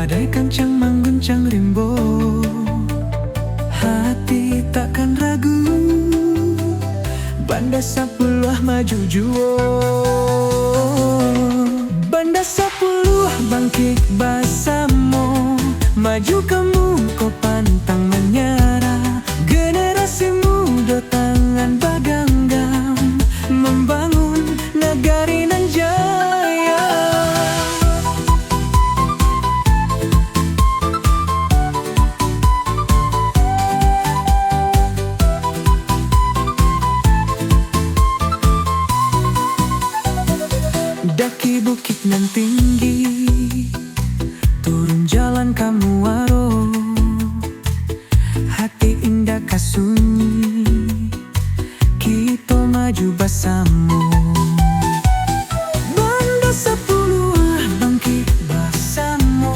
Badai kencang mengguncang rimbo, hati takkan ragu. Banda Sapuluh maju juo, Banda Sapuluh bangkit basamo. Maju kamu kau pantang menyerah. Generasi muda tangan baganggam, membangun negari nan jaya. Daki bukit nan tinggi, turun jalan kamu waro. Hati indah kasunyi, kita maju bersama. Banda Sapuluh bangkit bersama.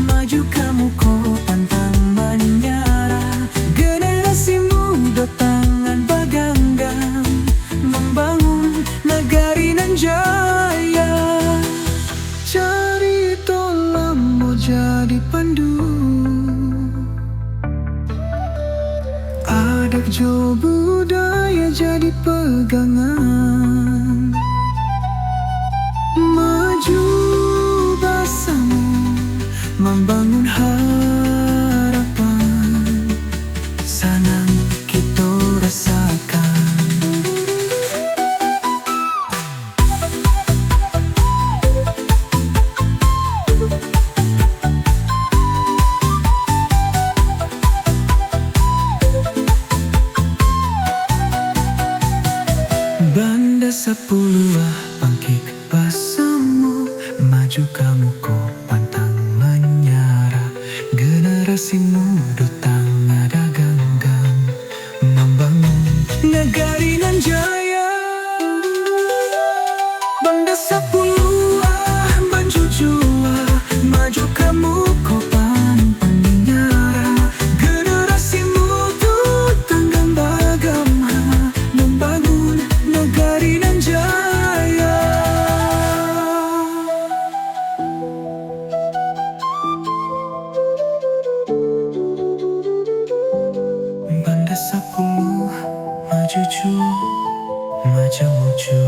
Maju kamu kau pantang menyerah. Generasi muda tangan baganggam, membangun negari nan jaya. Cerita lama jadi pandu, adat jo budaya jadi pegangan. Maju bersama, membangun harapan. Senang kita rasakan. Banda Sapuluh bangkit bersama. Maju kamu kau pantang menyerah. Generasi muda tangan ada genggam, membangun negari nan jaya. Banda Sapuluh maju jua. Maju kamu kau pantang menyerah. Generasi muda tangan bagam, membangun negari nan jaya. Banda Sapuluh maju ju, maju maju.